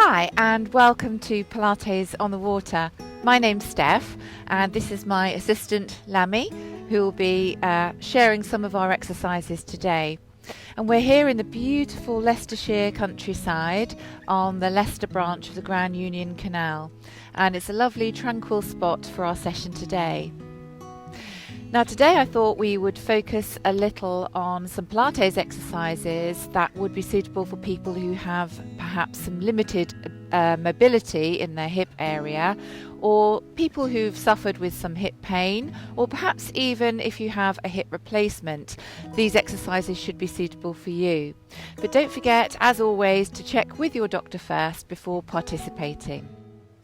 Hi and welcome to Pilates on the Water. My name's Steph and this is my assistant Lammy, who will be sharing some of our exercises today. And we're here in the beautiful Leicestershire countryside on the Leicester branch of the Grand Union Canal, and it's a lovely tranquil spot for our session today. Now today I thought we would focus a little on some Pilates exercises that would be suitable for people who have perhaps some limited mobility in their hip area, or people who've suffered with some hip pain, or perhaps even if you have a hip replacement. These exercises should be suitable for you. But don't forget, as always, to check with your doctor first before participating.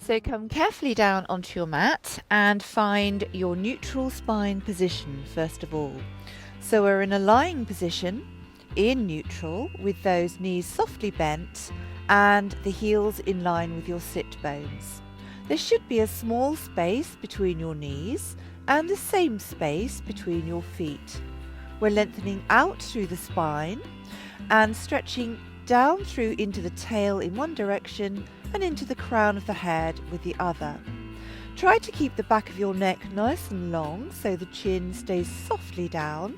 So come carefully down onto your mat and find your neutral spine position first of all. So we're in a lying position in neutral with those knees softly bent and the heels in line with your sit bones. There should be a small space between your knees and the same space between your feet. We're lengthening out through the spine and stretching down through into the tail in one direction and into the crown of the head with the other. Try to keep the back of your neck nice and long so the chin stays softly down,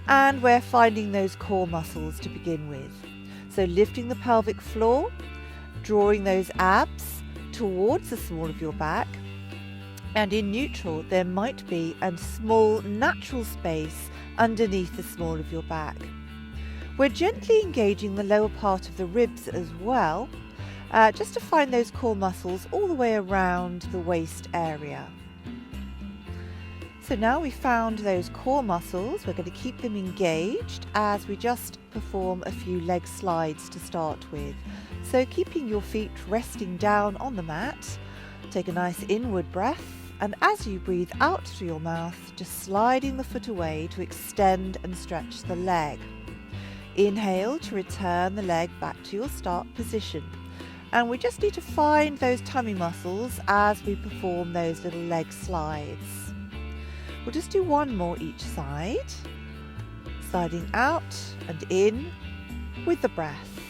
and we're finding those core muscles to begin with. So lifting the pelvic floor, drawing those abs towards the small of your back, and in neutral there might be a small natural space underneath the small of your back. We're gently engaging the lower part of the ribs as well, just to find those core muscles all the way around the waist area. So now we've found those core muscles, we're going to keep them engaged as we just perform a few leg slides to start with. So keeping your feet resting down on the mat, take a nice inward breath, and as you breathe out through your mouth, just sliding the foot away to extend and stretch the leg. Inhale to return the leg back to your start position. And we just need to find those tummy muscles as we perform those little leg slides. We'll just do one more each side, sliding out and in with the breath.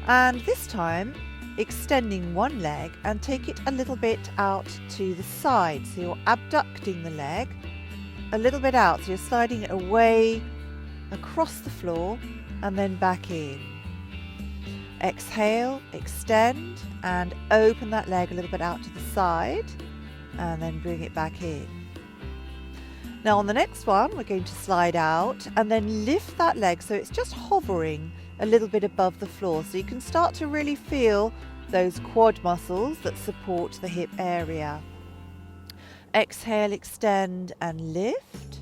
And this time, extending one leg and take it a little bit out to the side. So you're abducting the leg a little bit out. So you're sliding it away across the floor and then back in. Exhale, extend and open that leg a little bit out to the side and then bring it back in. Now on the next one we're going to slide out and then lift that leg so it's just hovering a little bit above the floor, so you can start to really feel those quad muscles that support the hip area. Exhale, extend and lift,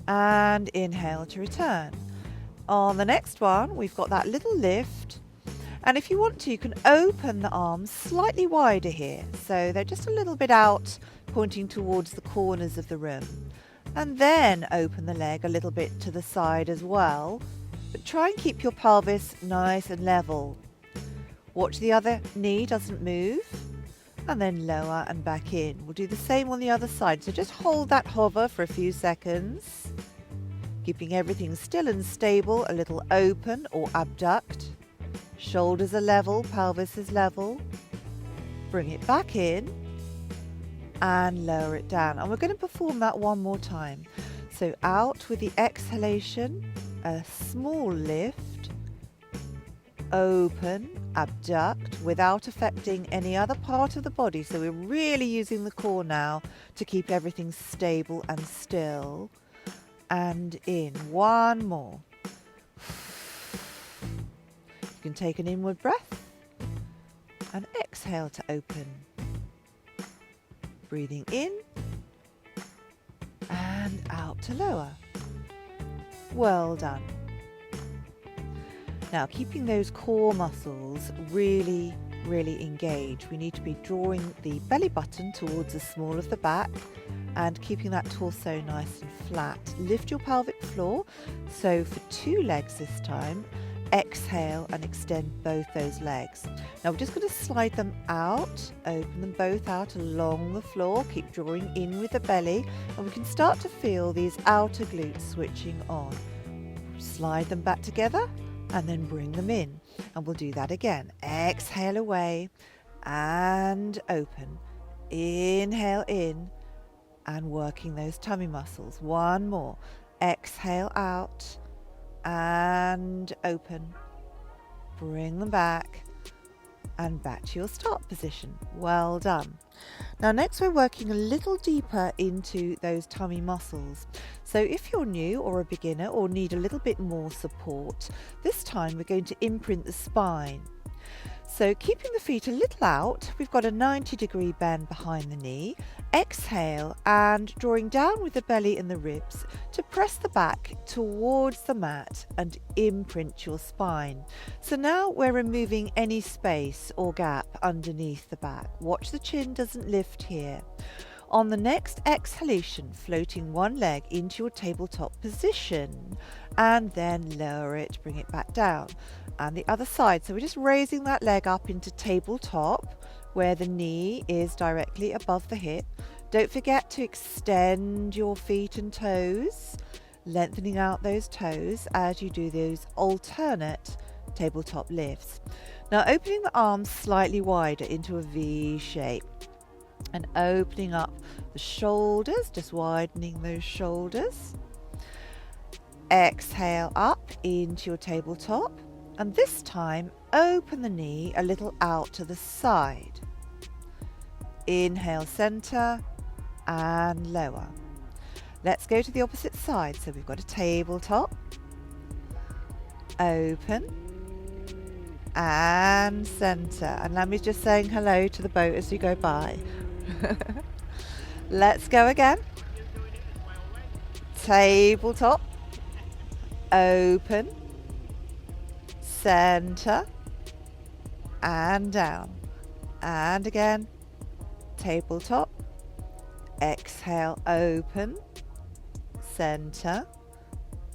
and inhale to return. On the next one, we've got that little lift, and if you want to, you can open the arms slightly wider here, so they're just a little bit out, pointing towards the corners of the room, and then open the leg a little bit to the side as well, but try and keep your pelvis nice and level. Watch the other knee doesn't move, and then lower and back in. We'll do the same on the other side, so just hold that hover for a few seconds. Keeping everything still and stable, a little open or abduct. Shoulders are level, pelvis is level. Bring it back in and lower it down. And we're going to perform that one more time. So out with the exhalation, a small lift, open, abduct without affecting any other part of the body. So we're really using the core now to keep everything stable and still. And in. One more. You can take an inward breath and exhale to open. Breathing in and out to lower. Well done. Now keeping those core muscles really engaged. We need to be drawing the belly button towards the small of the back and keeping that torso nice and flat. Lift your pelvic floor. So for 2 legs this time, exhale and extend both those legs. Now we're just going to slide them out, open them both out along the floor, keep drawing in with the belly, and we can start to feel these outer glutes switching on. Slide them back together and then bring them in. And we'll do that again. Exhale away and open. Inhale in and working those tummy muscles. One more. Exhale out and open. Bring them back and back to your start position. Well done. Now next we're working a little deeper into those tummy muscles. So if you're new or a beginner or need a little bit more support, this time we're going to imprint the spine. So keeping the feet a little out, we've got a 90-degree bend behind the knee. Exhale and drawing down with the belly and the ribs to press the back towards the mat and imprint your spine. So now we're removing any space or gap underneath the back. Watch the chin doesn't lift here. On the next exhalation, floating one leg into your tabletop position and then lower it, bring it back down. And the other side, so we're just raising that leg up into tabletop where the knee is directly above the hip. Don't forget to extend your feet and toes, lengthening out those toes as you do those alternate tabletop lifts. Now opening the arms slightly wider into a V shape and opening up the shoulders, just widening those shoulders. Exhale up into your tabletop. And this time, open the knee a little out to the side. Inhale, center, and lower. Let's go to the opposite side. So we've got a tabletop, open, and center. And Lammy's just saying hello to the boat as you go by. Let's go again. Tabletop, open, center, and down. And again, tabletop, exhale, open, center,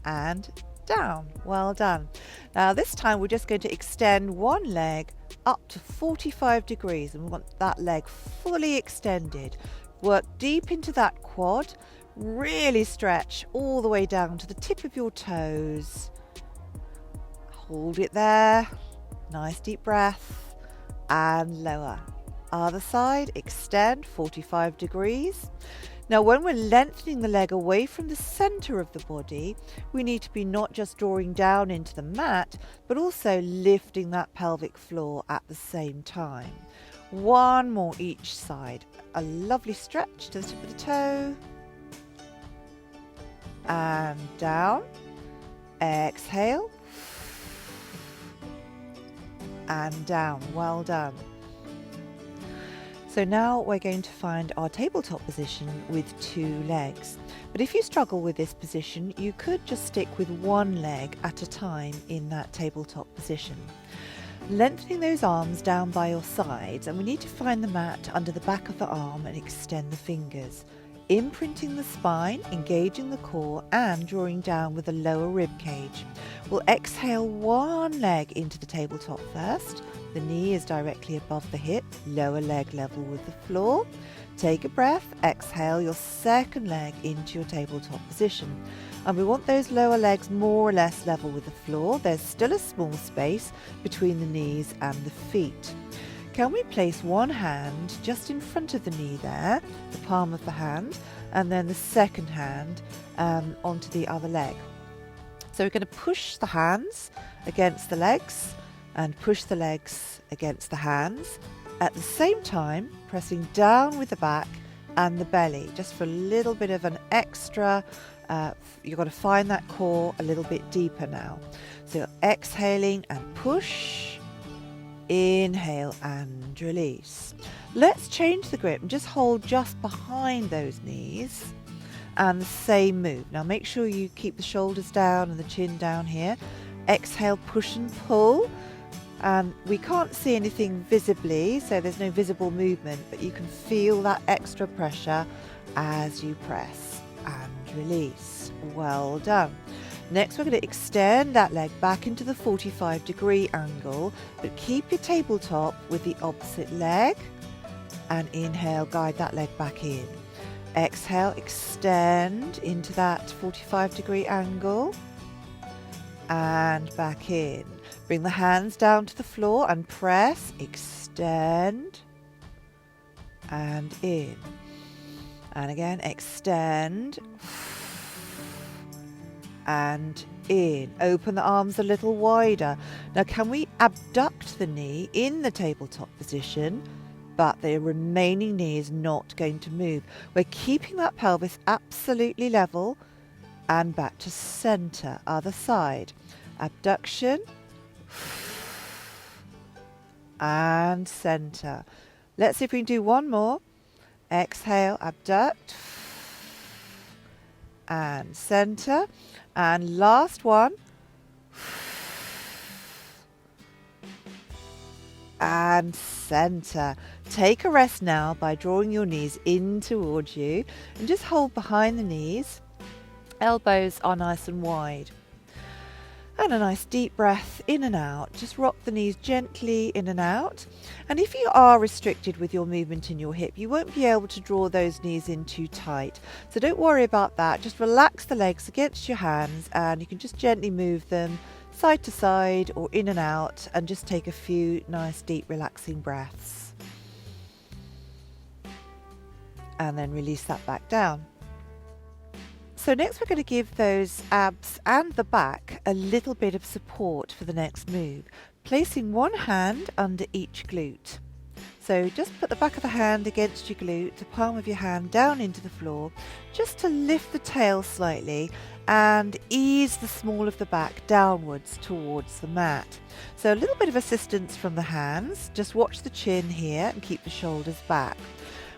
and down. Well done. Now this time we're just going to extend one leg up to 45 degrees and we want that leg fully extended. Work deep into that quad, really stretch all the way down to the tip of your toes. Hold it there, nice deep breath, and lower. Other side, extend 45 degrees. Now when we're lengthening the leg away from the center of the body, we need to be not just drawing down into the mat, but also lifting that pelvic floor at the same time. One more each side. A lovely stretch to the tip of the toe. And down. Exhale. And down. Well done. So now we're going to find our tabletop position with two legs. But if you struggle with this position, you could just stick with one leg at a time in that tabletop position. Lengthening those arms down by your sides, and we need to find the mat under the back of the arm and extend the fingers. Imprinting the spine, engaging the core and drawing down with the lower rib cage. We'll exhale one leg into the tabletop first. The knee is directly above the hip, lower leg level with the floor. Take a breath, exhale your second leg into your tabletop position. And we want those lower legs more or less level with the floor. There's still a small space between the knees and the feet. Can we place one hand just in front of the knee there, the palm of the hand, and then the second hand onto the other leg. So we're going to push the hands against the legs and push the legs against the hands. At the same time, pressing down with the back and the belly, just for a little bit of an extra, you've got to find that core a little bit deeper now. So exhaling and push, inhale and release. Let's change the grip and just hold just behind those knees and the same move. Now make sure you keep the shoulders down and the chin down here. Exhale, push and pull. We can't see anything visibly, so there's no visible movement, but you can feel that extra pressure as you press and release. Well done. Next, we're going to extend that leg back into the 45-degree angle, but keep your tabletop with the opposite leg. And inhale, guide that leg back in. Exhale, extend into that 45-degree angle. and back in. Bring the hands down to the floor and press, extend and in. And again, extend and in. Open the arms a little wider. Now, can we abduct the knee in the tabletop position, but the remaining knee is not going to move? We're keeping that pelvis absolutely level and back to center. Other side. Abduction and center. Let's see if we can do one more. Exhale, abduct and center. And last one. And center. Take a rest now by drawing your knees in towards you and just hold behind the knees. Elbows are nice and wide. And a nice deep breath in and out. Just rock the knees gently in and out. And if you are restricted with your movement in your hip, you won't be able to draw those knees in too tight. So don't worry about that. Just relax the legs against your hands and you can just gently move them side to side or in and out and just take a few nice deep relaxing breaths. And then release that back down. So next we're going to give those abs and the back a little bit of support for the next move, placing one hand under each glute. So just put the back of the hand against your glute, the palm of your hand down into the floor, just to lift the tail slightly and ease the small of the back downwards towards the mat. So a little bit of assistance from the hands, just watch the chin here and keep the shoulders back.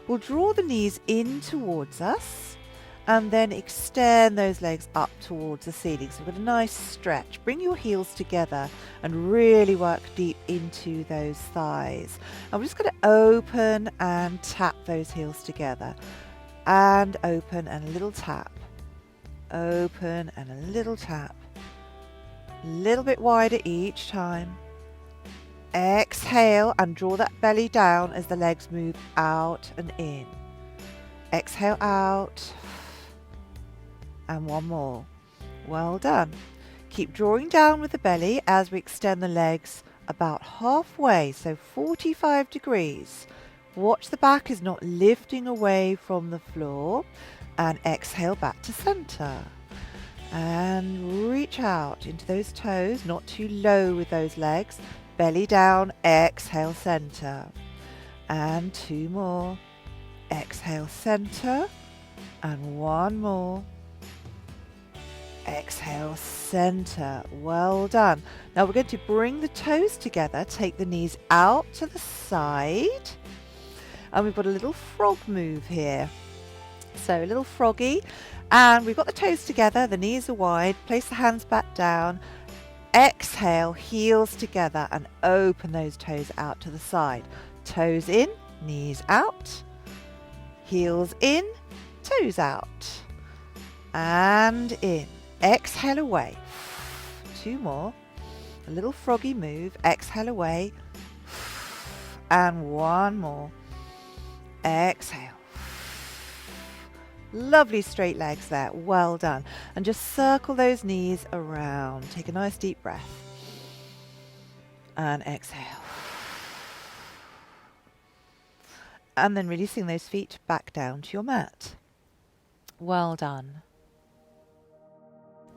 We'll draw the knees in towards us and then extend those legs up towards the ceiling. So with a nice stretch, bring your heels together and really work deep into those thighs. And we're just going to open and tap those heels together. And open and a little tap. Open and a little tap. A little bit wider each time. Exhale and draw that belly down as the legs move out and in. Exhale out. And one more. Well done. Keep drawing down with the belly as we extend the legs about halfway, so 45 degrees. Watch the back is not lifting away from the floor. And exhale back to center. And reach out into those toes, not too low with those legs. Belly down, exhale center. And two more. Exhale center. And one more. Exhale, center. Well done. Now we're going to bring the toes together, take the knees out to the side, and we've got a little frog move here. So a little froggy, and we've got the toes together, the knees are wide, place the hands back down, exhale, heels together, and open those toes out to the side. Toes in, knees out, heels in, toes out, and in. Exhale away. Two more. A little froggy move. Exhale away. And one more. Exhale. Lovely straight legs there. Well done. And just circle those knees around. Take a nice deep breath. And exhale. And then releasing those feet back down to your mat. Well done.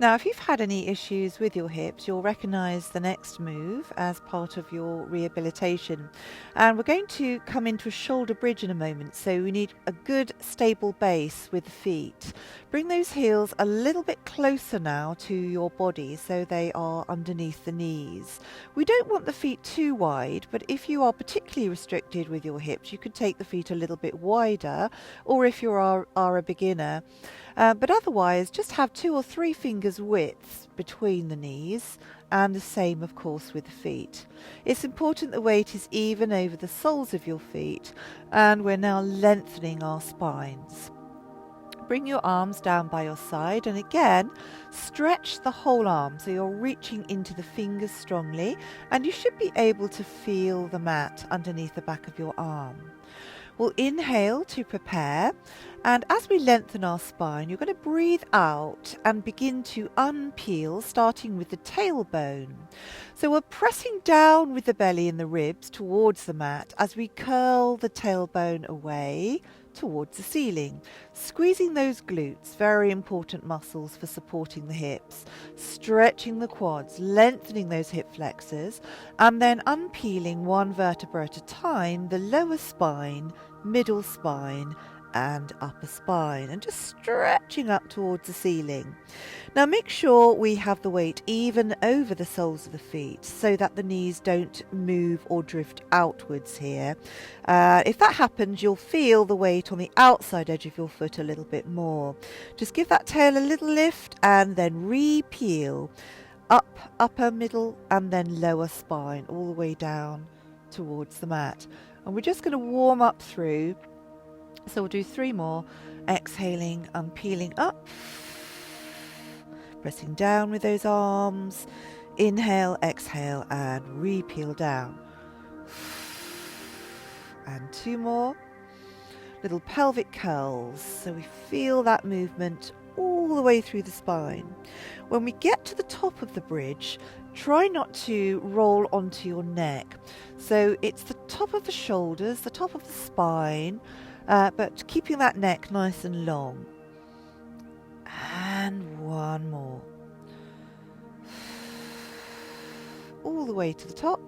Now, if you've had any issues with your hips, you'll recognise the next move as part of your rehabilitation. And we're going to come into a shoulder bridge in a moment, so we need a good stable base with the feet. Bring those heels a little bit closer now to your body so they are underneath the knees. We don't want the feet too wide, but if you are particularly restricted with your hips, you could take the feet a little bit wider, or if you are a beginner. But otherwise, just have 2 or 3 fingers width between the knees, and the same, of course, with the feet. It's important the weight is even over the soles of your feet, and we're now lengthening our spines. Bring your arms down by your side, and again, stretch the whole arm so you're reaching into the fingers strongly, and you should be able to feel the mat underneath the back of your arm. We'll inhale to prepare, and as we lengthen our spine, you're going to breathe out and begin to unpeel, starting with the tailbone. So we're pressing down with the belly and the ribs towards the mat as we curl the tailbone away towards the ceiling, squeezing those glutes, very important muscles for supporting the hips, stretching the quads, lengthening those hip flexors, and then unpeeling one vertebra at a time, the lower spine, middle spine, and upper spine, and just stretching up towards the ceiling. Now make sure we have the weight even over the soles of the feet so that the knees don't move or drift outwards here. If that happens, you'll feel the weight on the outside edge of your foot a little bit more. Just give that tail a little lift and then re-peel up, upper, middle, and then lower spine all the way down towards the mat. And we're just going to warm up through. So we'll do 3 more. Exhaling, unpeeling up, pressing down with those arms. Inhale, exhale, and re-peel down. And 2 more. Little pelvic curls, so we feel that movement all the way through the spine. When we get to the top of the bridge, try not to roll onto your neck. So it's the top of the shoulders, the top of the spine, but keeping that neck nice and long. And 1 more. All the way to the top.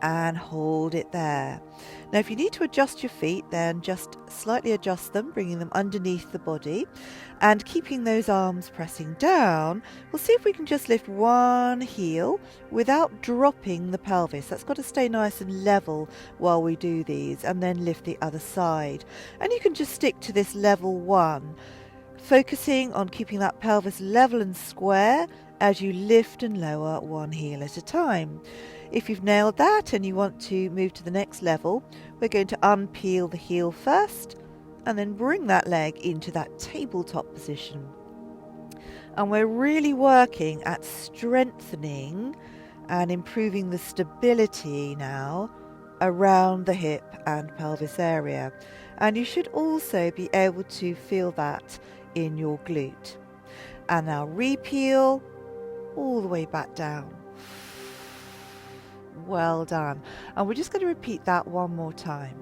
And hold it there. Now if you need to adjust your feet, then just slightly adjust them, bringing them underneath the body and keeping those arms pressing down. We'll see if we can just lift one heel without dropping the pelvis. That's got to stay nice and level while we do these, and then lift the other side. And you can just stick to this level 1, focusing on keeping that pelvis level and square as you lift and lower one heel at a time. If you've nailed that and you want to move to the next level, we're going to unpeel the heel first and then bring that leg into that tabletop position. And we're really working at strengthening and improving the stability now around the hip and pelvis area. And you should also be able to feel that in your glute. And now re-peel all the way back down. Well done. And we're just going to repeat that 1 more time.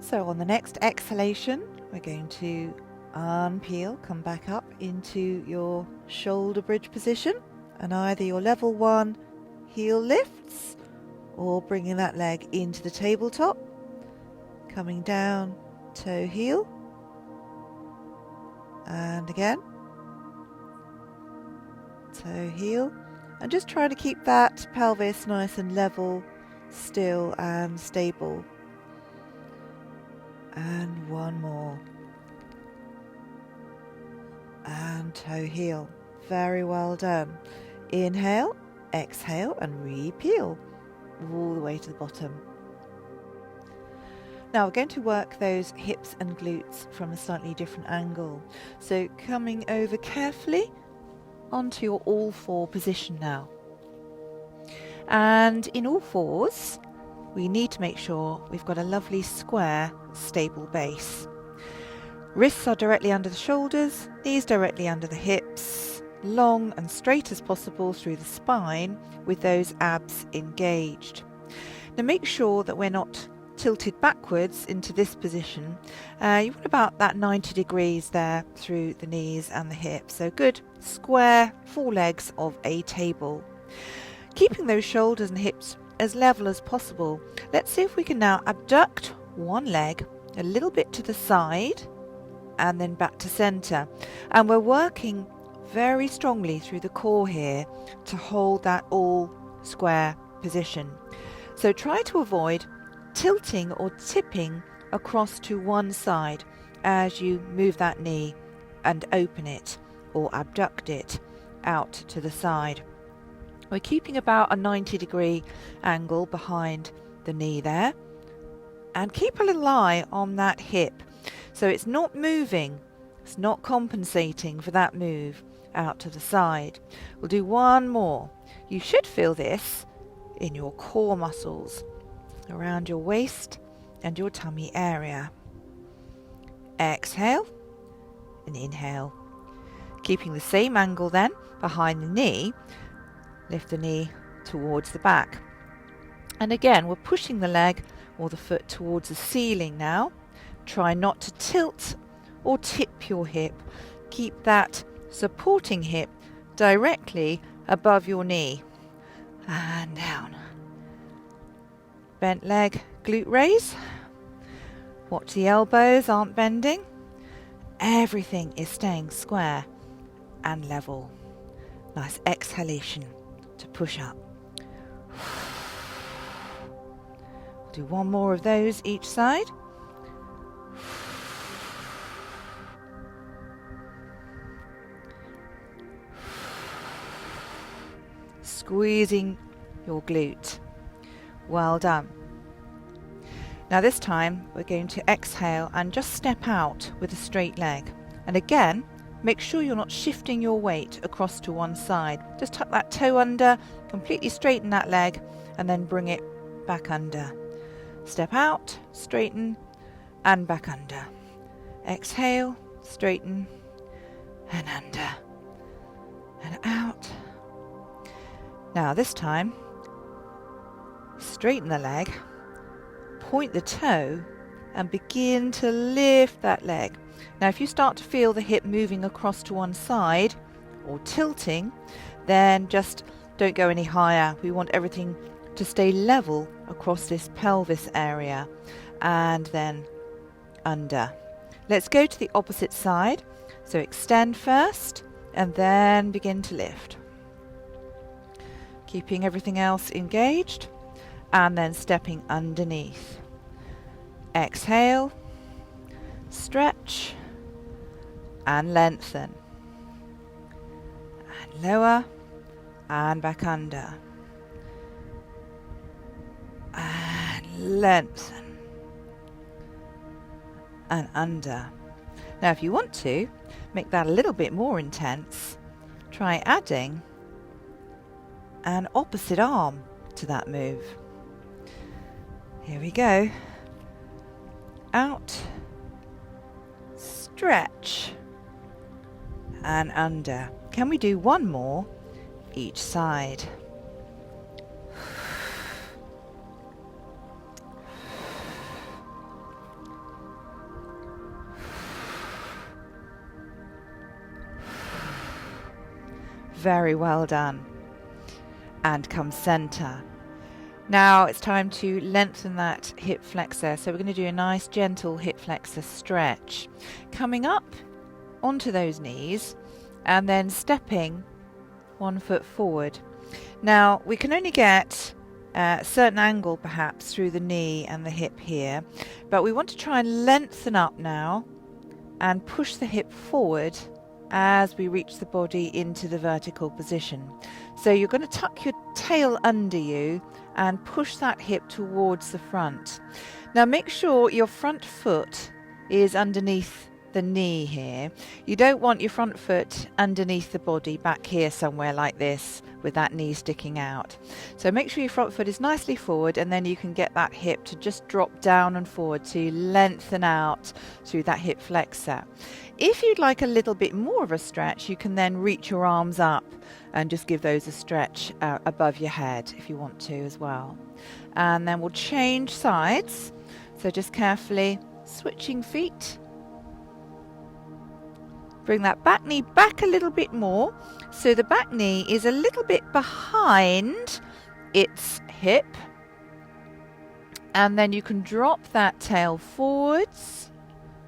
So on the next exhalation, we're going to unpeel, come back up into your shoulder bridge position, and either your level 1 heel lifts or bringing that leg into the tabletop, coming down, toe heel, and again, toe heel. And just trying to keep that pelvis nice and level, still and stable. And 1 more. And toe heel. Very well done. Inhale, exhale, and re-peel all the way to the bottom. Now we're going to work those hips and glutes from a slightly different angle. So coming over carefully onto your all 4 position now. And in all 4s, we need to make sure we've got a lovely square, stable base. Wrists are directly under the shoulders, knees directly under the hips, long and straight as possible through the spine with those abs engaged. Now make sure that we're not tilted backwards into this position. You want about that 90 degrees there through the knees and the hips. So good square 4 legs of a table. Keeping those shoulders and hips as level as possible. Let's see if we can now abduct one leg a little bit to the side and then back to center. And we're working very strongly through the core here to hold that all square position. So try to avoid tilting or tipping across to one side as you move that knee and open it or abduct it out to the side. We're keeping about a 90 degree angle behind the knee there, and keep a little eye on that hip so it's not moving, it's not compensating for that move out to the side. We'll do 1 more. You should feel this in your core muscles, around your waist and your tummy area. Exhale and inhale. Keeping the same angle then behind the knee, lift the knee towards the back. And again, we're pushing the leg or the foot towards the ceiling now. Try not to tilt or tip your hip. Keep that supporting hip directly above your knee. And down. Bent leg, glute raise. Watch the elbows aren't bending. Everything is staying square and level. Nice exhalation to push up. Do one more of those each side. Squeezing your glute. Well done. Now this time we're going to exhale and just step out with a straight leg. And again, make sure you're not shifting your weight across to one side. Just tuck that toe under, completely straighten that leg, and then bring it back under. Step out, straighten, and back under. Exhale, straighten, and under, and out. Now this time, straighten the leg, point the toe, and begin to lift that leg. Now if you start to feel the hip moving across to one side or tilting, then just don't go any higher. We want everything to stay level across this pelvis area, and then under. Let's go to the opposite side. So extend first and then begin to lift. Keeping everything else engaged and then stepping underneath. Exhale, stretch and lengthen. And lower and back under. And lengthen. And under. Now if you want to make that a little bit more intense, try adding an opposite arm to that move. Here we go. Out, stretch, and under. Can we do one more each side? Very well done. And come center. Now it's time to lengthen that hip flexor. So we're going to do a nice gentle hip flexor stretch. Coming up onto those knees and then stepping one foot forward. Now we can only get a certain angle perhaps through the knee and the hip here, but we want to try and lengthen up now and push the hip forward as we reach the body into the vertical position. So you're going to tuck your tail under you and push that hip towards the front. Now make sure your front foot is underneath the knee here. You don't want your front foot underneath the body back here somewhere like this with that knee sticking out. So make sure your front foot is nicely forward, and then you can get that hip to just drop down and forward to lengthen out through that hip flexor. If you'd like a little bit more of a stretch, you can then reach your arms up and just give those a stretch above your head if you want to as well. And then we'll change sides. So just carefully switching feet. Bring that back knee back a little bit more. So the back knee is a little bit behind its hip. And then you can drop that tail forwards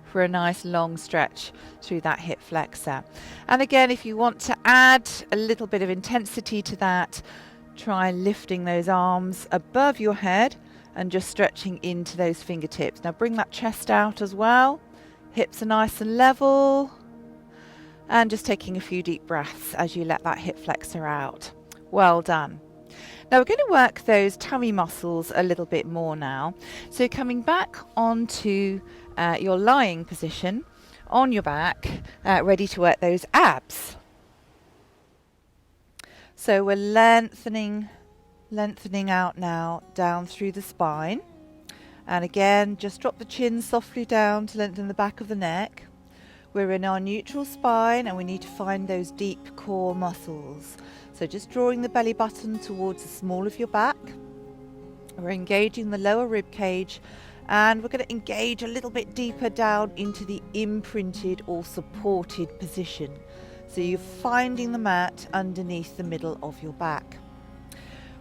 for a nice long stretch through that hip flexor. And again, if you want to add a little bit of intensity to that, try lifting those arms above your head and just stretching into those fingertips. Now bring that chest out as well. Hips are nice and level. And just taking a few deep breaths as you let that hip flexor out. Well done. Now we're going to work those tummy muscles a little bit more now. So coming back onto your lying position on your back, ready to work those abs. So we're lengthening Lengthening out now down through the spine. And again, just drop the chin softly down to lengthen the back of the neck. We're in our neutral spine and we need to find those deep core muscles. So just drawing the belly button towards the small of your back. We're engaging the lower rib cage, and we're going to engage a little bit deeper down into the imprinted or supported position. So you're finding the mat underneath the middle of your back.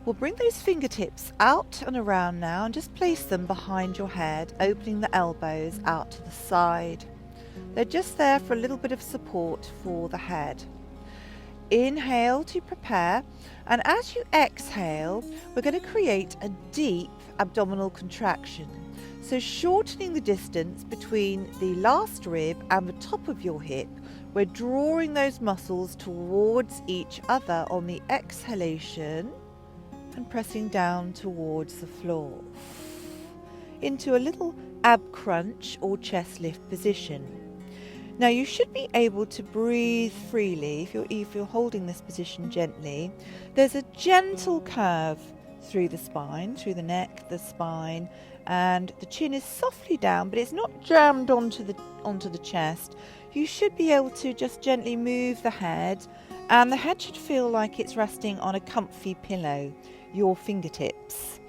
We'll bring those fingertips out and around now and just place them behind your head, opening the elbows out to the side. They're just there for a little bit of support for the head. Inhale to prepare, and as you exhale, we're going to create a deep abdominal contraction. So shortening the distance between the last rib and the top of your hip, we're drawing those muscles towards each other on the exhalation and pressing down towards the floor into a little ab crunch or chest lift position. Now you should be able to breathe freely if you're holding this position gently. There's a gentle curve through the spine, through the neck, the spine, and the chin is softly down, but it's not jammed onto the chest. You should be able to just gently move the head, and the head should feel like it's resting on a comfy pillow, your fingertips.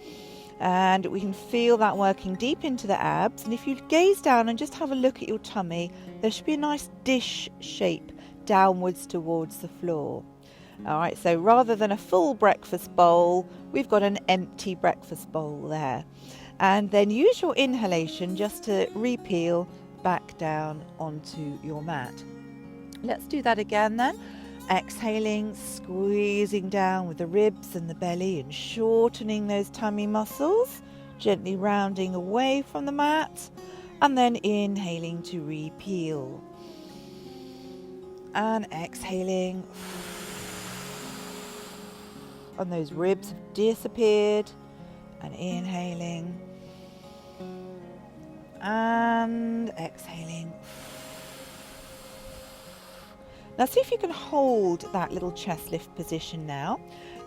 And we can feel that working deep into the abs. And if you gaze down and just have a look at your tummy, there should be a nice dish shape downwards towards the floor. All right, so rather than a full breakfast bowl, we've got an empty breakfast bowl there. And then use your inhalation just to repeel back down onto your mat. Let's do that again then. Exhaling, squeezing down with the ribs and the belly and shortening those tummy muscles, gently rounding away from the mat, and then inhaling to repeel. And exhaling. And those ribs have disappeared. And inhaling. And exhaling. Now see if you can hold that little chest lift position now.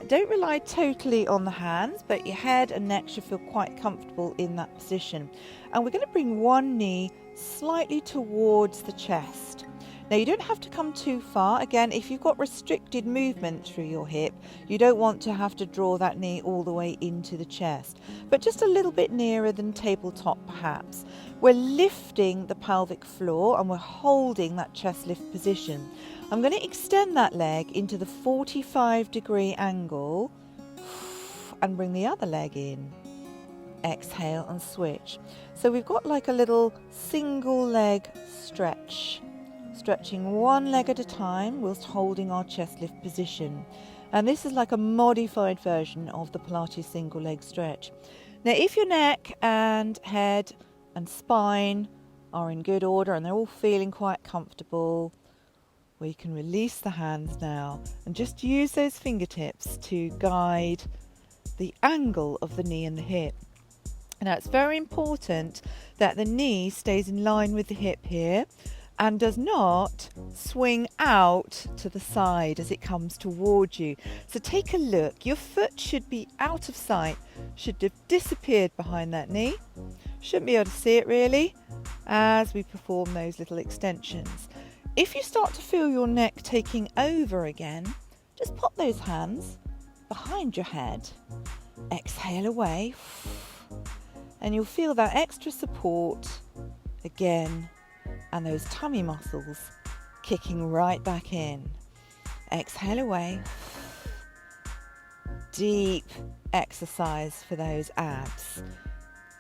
Don't rely totally on the hands, but your head and neck should feel quite comfortable in that position. And we're going to bring one knee slightly towards the chest. Now you don't have to come too far. Again, if you've got restricted movement through your hip, you don't want to have to draw that knee all the way into the chest, but just a little bit nearer than tabletop perhaps. We're lifting the pelvic floor and we're holding that chest lift position. I'm going to extend that leg into the 45-degree angle and bring the other leg in. Exhale and switch. So we've got like a little single leg stretch. Stretching one leg at a time whilst holding our chest lift position. And this is like a modified version of the Pilates single leg stretch. Now if your neck and head and spine are in good order and they're all feeling quite comfortable, we can release the hands now and just use those fingertips to guide the angle of the knee and the hip. Now it's very important that the knee stays in line with the hip here and does not swing out to the side as it comes towards you. So take a look. Your foot should be out of sight, should have disappeared behind that knee. Shouldn't be able to see it really as we perform those little extensions. If you start to feel your neck taking over again, just pop those hands behind your head. Exhale away. And you'll feel that extra support again. And those tummy muscles kicking right back in. Exhale away. Deep exercise for those abs.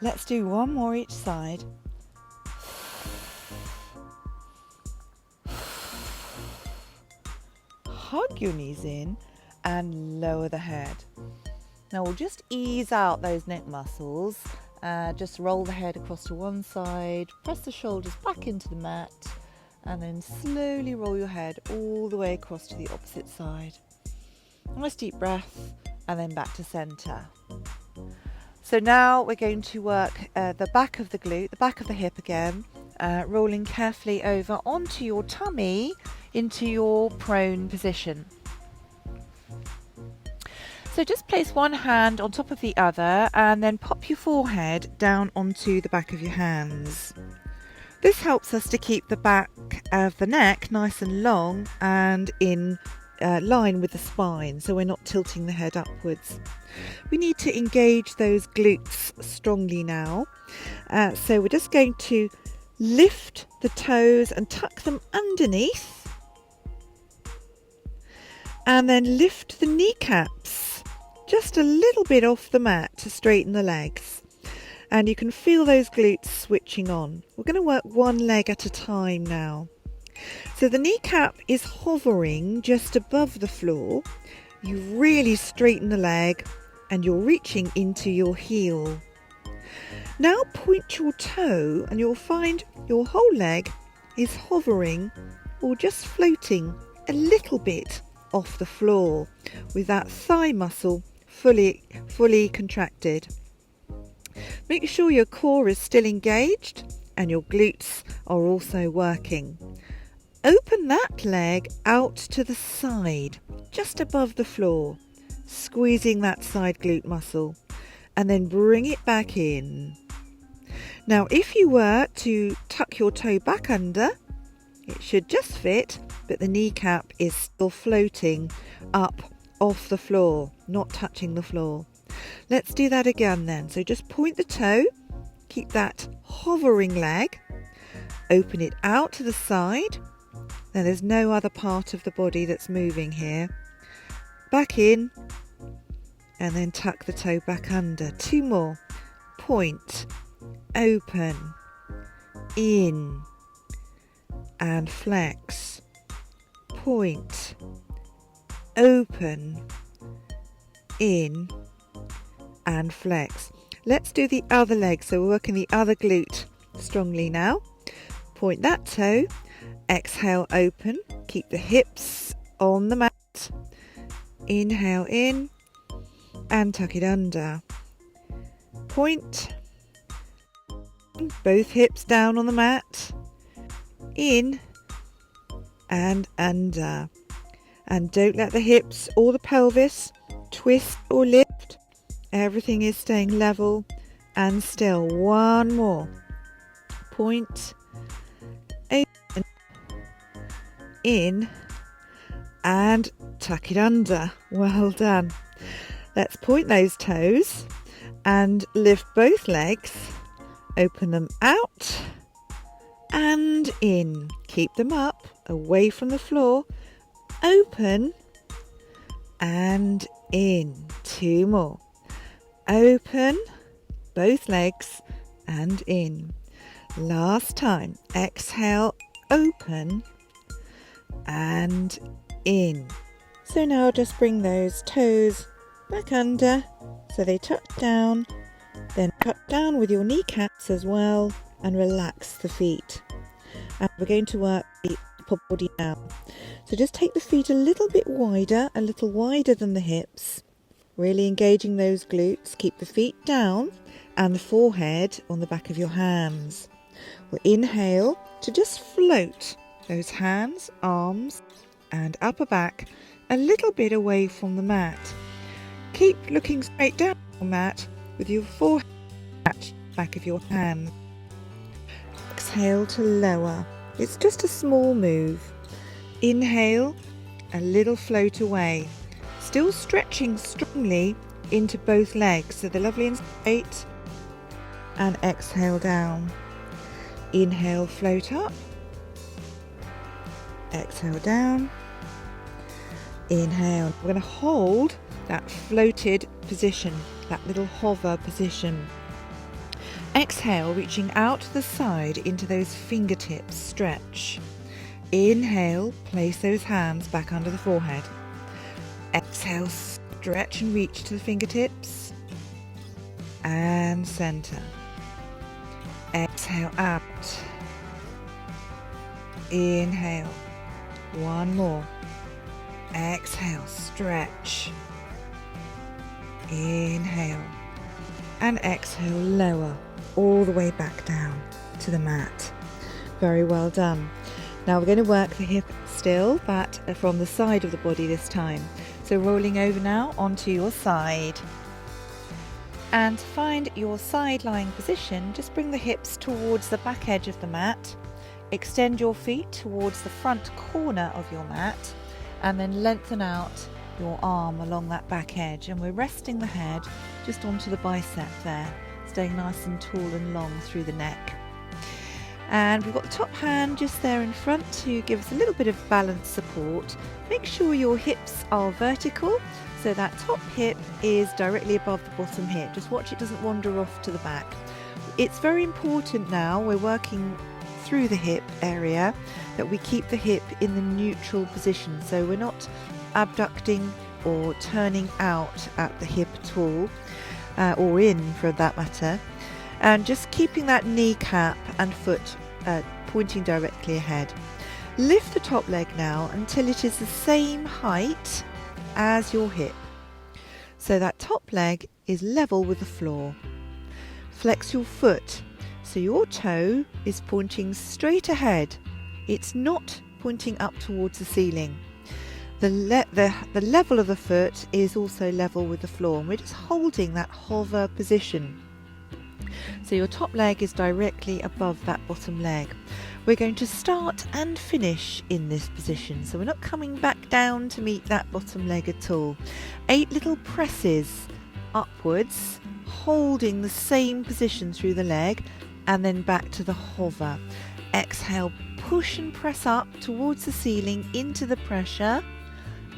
Let's do one more each side. Hug your knees in and lower the head. Now we'll just ease out those neck muscles. Just roll the head across to one side, press the shoulders back into the mat, and then slowly roll your head all the way across to the opposite side. Nice deep breath, and then back to center. So now we're going to work the back of the glute, the back of the hip again, rolling carefully over onto your tummy into your prone position. So So just place one hand on top of the other and then pop your forehead down onto the back of your hands. This helps us to keep the back of the neck nice and long and in line with the spine, so we're not tilting the head upwards. We need to engage those glutes strongly now. So we're just going to lift the toes and tuck them underneath, and then lift the kneecaps just a little bit off the mat to straighten the legs. And you can feel those glutes switching on. We're going to work one leg at a time now. So the kneecap is hovering just above the floor. You really straighten the leg and you're reaching into your heel. Now point your toe and you'll find your whole leg is hovering or just floating a little bit off the floor with that thigh muscle fully contracted. Make sure your core is still engaged and your glutes are also working. Open that leg out to the side, just above the floor, squeezing that side glute muscle, and then bring it back in. Now, if you were to tuck your toe back under, it should just fit, but the kneecap is still floating up off the floor, not touching the floor. Let's do that again then. So just point the toe, keep that hovering leg, open it out to the side. Now there's no other part of the body that's moving here. Back in, and then tuck the toe back under. Two more. Point, open, in, and flex. Point, open, in, and flex. Let's do the other leg. So we're working the other glute strongly now. Point that toe, exhale, open, keep the hips on the mat. Inhale in and tuck it under. Point, both hips down on the mat, in and under. And don't let the hips or the pelvis twist or lift. Everything is staying level and still. One more. Point, open, in, and tuck it under. Well done. Let's point those toes and lift both legs. Open them out and in. Keep them up, away from the floor. Open and in. Two more. Open both legs and in. Last time. Exhale, open and in. So now just bring those toes back under so they touch down. Then touch down with your kneecaps as well and relax the feet. And we're going to work the upper body now. So just take the feet a little bit wider, a little wider than the hips. Really engaging those glutes. Keep the feet down and the forehead on the back of your hands. We'll inhale to just float those hands, arms and upper back a little bit away from the mat. Keep looking straight down the mat with your forehead at the back of your hand. Exhale to lower. It's just a small move. Inhale, a little float away. Still stretching strongly into both legs, so they're lovely and straight. And exhale down. Inhale, float up. Exhale down. Inhale. We're going to hold that floated position, that little hover position. Exhale, reaching out to the side into those fingertips, stretch. Inhale, place those hands back under the forehead. Exhale, stretch and reach to the fingertips. And center. Exhale out. Inhale. One more. Exhale, stretch. Inhale. And exhale, lower all the way back down to the mat. Very well done. Now we're going to work the hip still, but from the side of the body this time. So rolling over now onto your side. And to find your side lying position, just bring the hips towards the back edge of the mat. Extend your feet towards the front corner of your mat, and then lengthen out your arm along that back edge. And we're resting the head just onto the bicep there, staying nice and tall and long through the neck. And we've got the top hand just there in front to give us a little bit of balance support. Make sure your hips are vertical, so that top hip is directly above the bottom hip. Just watch it doesn't wander off to the back. It's very important now, we're working through the hip area, that we keep the hip in the neutral position, so we're not abducting or turning out at the hip at all, or in for that matter, and just keeping that kneecap and foot pointing directly ahead. Lift the top leg now until it is the same height as your hip, so that top leg is level with the floor. Flex your foot so your toe is pointing straight ahead. It's not pointing up towards the ceiling. The level of the foot is also level with the floor, and we're just holding that hover position. So your top leg is directly above that bottom leg. We're going to start and finish in this position, so we're not coming back down to meet that bottom leg at all. 8 little presses upwards, holding the same position through the leg, and then back to the hover. Exhale, push and press up towards the ceiling into the pressure,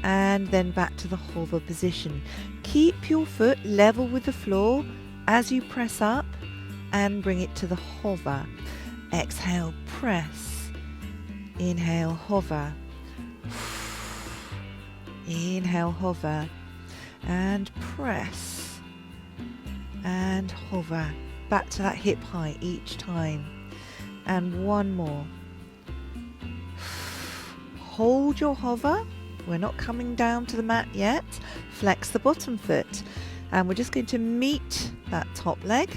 and then back to the hover position. Keep your foot level with the floor as you press up and bring it to the hover. Exhale, press. Inhale, hover. Inhale, hover. And press. And hover. Back to that hip height each time. And one more. Hold your hover. We're not coming down to the mat yet. Flex the bottom foot. And we're just going to meet that top leg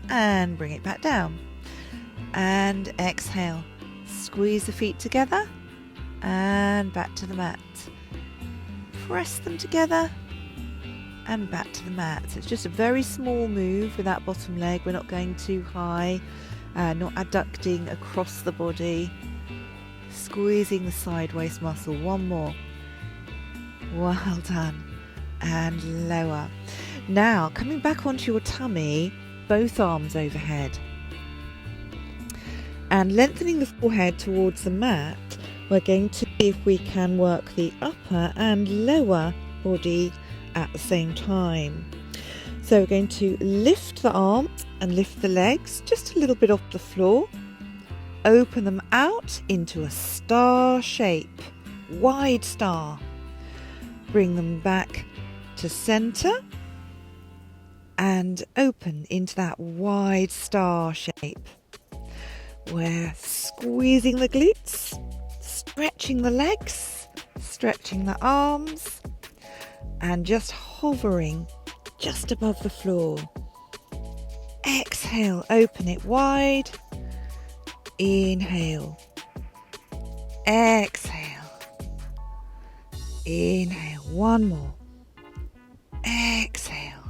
and bring it back down. And exhale. Squeeze the feet together and back to the mat. Press them together and back to the mat. So it's just a very small move with that bottom leg. We're not going too high, not adducting across the body. Squeezing the side waist muscle. One more. Well done. And lower. Now coming back onto your tummy, both arms overhead. And lengthening the forehead towards the mat, we're going to see if we can work the upper and lower body at the same time. So we're going to lift the arms and lift the legs just a little bit off the floor. Open them out into a star shape, wide star. Bring them back to center and open into that wide star shape. We're squeezing the glutes, stretching the legs, stretching the arms, and just hovering just above the floor. Exhale, open it wide. Inhale. Exhale. Inhale. One more. Exhale.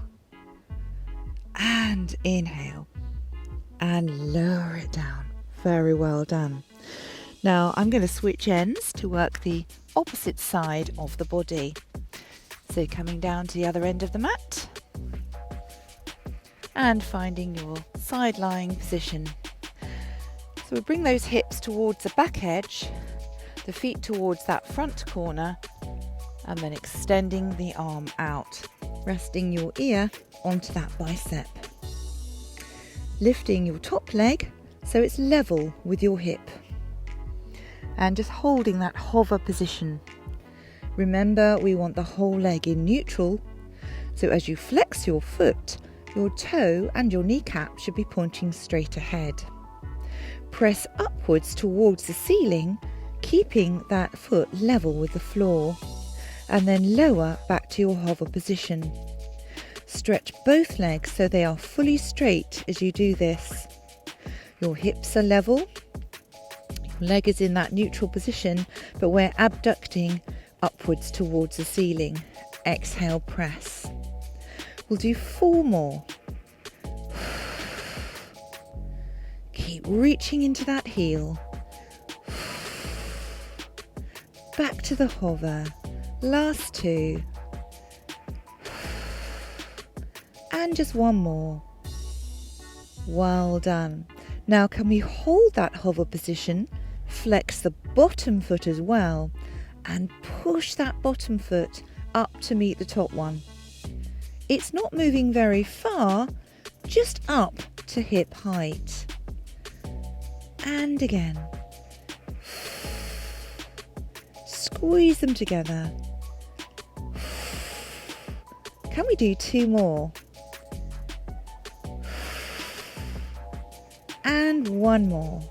And inhale. And lower it down. Very well done. Now I'm going to switch ends to work the opposite side of the body. So coming down to the other end of the mat and finding your side lying position. So we bring those hips towards the back edge, the feet towards that front corner, and then extending the arm out, resting your ear onto that bicep. Lifting your top leg so it's level with your hip. And just holding that hover position. Remember, we want the whole leg in neutral, so as you flex your foot, your toe and your kneecap should be pointing straight ahead. Press upwards towards the ceiling, keeping that foot level with the floor, and then lower back to your hover position. Stretch both legs so they are fully straight as you do this. Your hips are level, your leg is in that neutral position, but we're abducting upwards towards the ceiling. Exhale, press. We'll do 4 more. Keep reaching into that heel. Back to the hover. Last 2. And just 1 more. Well done. Now can we hold that hover position, flex the bottom foot as well, and push that bottom foot up to meet the top one. It's not moving very far, just up to hip height. And again. Squeeze them together. Can we do 2 more? And 1 more.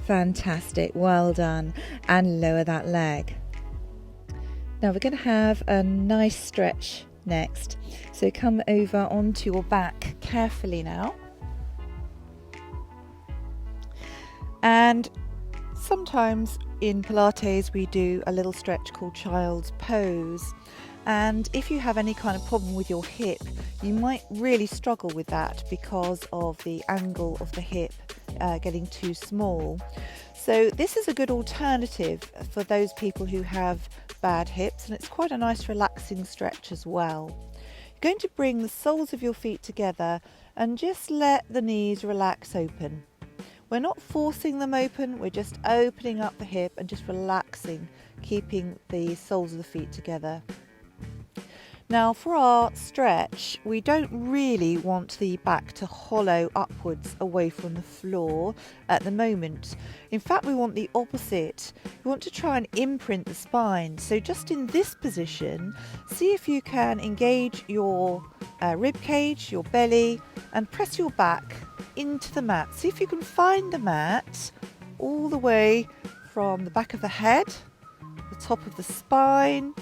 Fantastic, well done. And lower that leg. Now we're going to have a nice stretch next. So come over onto your back carefully now. And sometimes in Pilates we do a little stretch called child's pose. And if you have any kind of problem with your hip, you might really struggle with that because of the angle of the hip getting too small. So this is a good alternative for those people who have bad hips, and it's quite a nice relaxing stretch as well. You're going to bring the soles of your feet together and just let the knees relax open. We're not forcing them open, we're just opening up the hip and just relaxing, keeping the soles of the feet together. Now for our stretch, we don't really want the back to hollow upwards away from the floor at the moment. In fact, we want the opposite. We want to try and imprint the spine. So just in this position, see if you can engage your rib cage, your belly, and press your back into the mat. See if you can find the mat all the way from the back of the head, the top of the spine,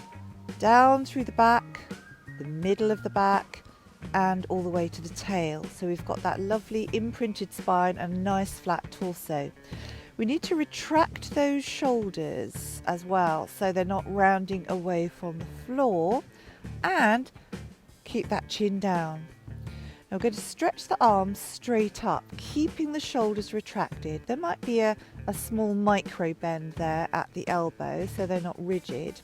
down through the back, the middle of the back, and all the way to the tail. So we've got that lovely imprinted spine and nice flat torso. We need to retract those shoulders as well so they're not rounding away from the floor, and keep that chin down. Now we're going to stretch the arms straight up, keeping the shoulders retracted. There might be a small micro bend there at the elbow, so they're not rigid.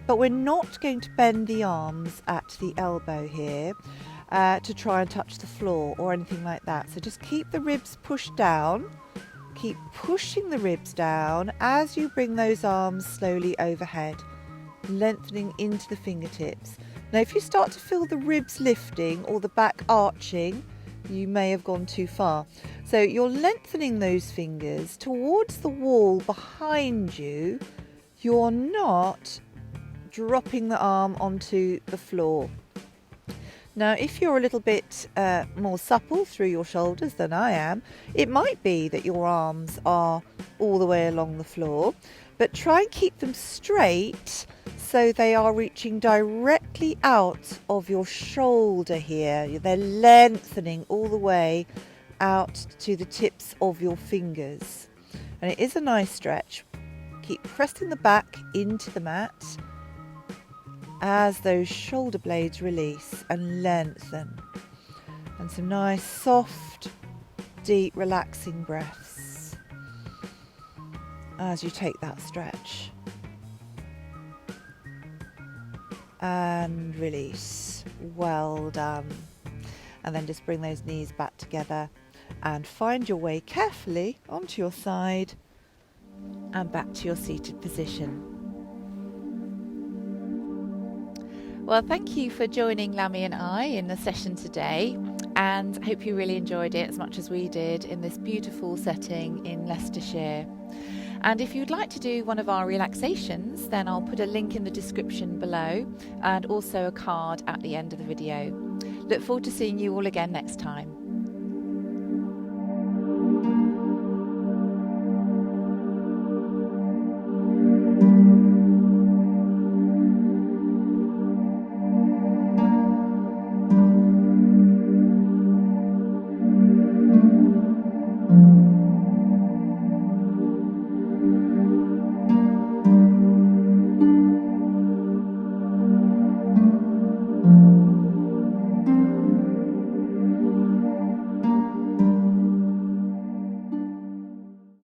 But we're not going to bend the arms at the elbow here to try and touch the floor or anything like that. So just keep the ribs pushed down. Keep pushing the ribs down as you bring those arms slowly overhead, lengthening into the fingertips. Now if you start to feel the ribs lifting or the back arching, you may have gone too far. So you're lengthening those fingers towards the wall behind you. You're not dropping the arm onto the floor. Now if you're a little bit more supple through your shoulders than I am, it might be that your arms are all the way along the floor, but try and keep them straight so they are reaching directly out of your shoulder here. They're lengthening all the way out to the tips of your fingers. And it is a nice stretch. Keep pressing the back into the mat as those shoulder blades release and lengthen. And some nice, soft, deep, relaxing breaths as you take that stretch. And release. Well done. And then just bring those knees back together and find your way carefully onto your side and back to your seated position. Well, thank you for joining Lammy and I in the session today, and hope you really enjoyed it as much as we did in this beautiful setting in Leicestershire. And if you'd like to do one of our relaxations, then I'll put a link in the description below and also a card at the end of the video. Look forward to seeing you all again next time.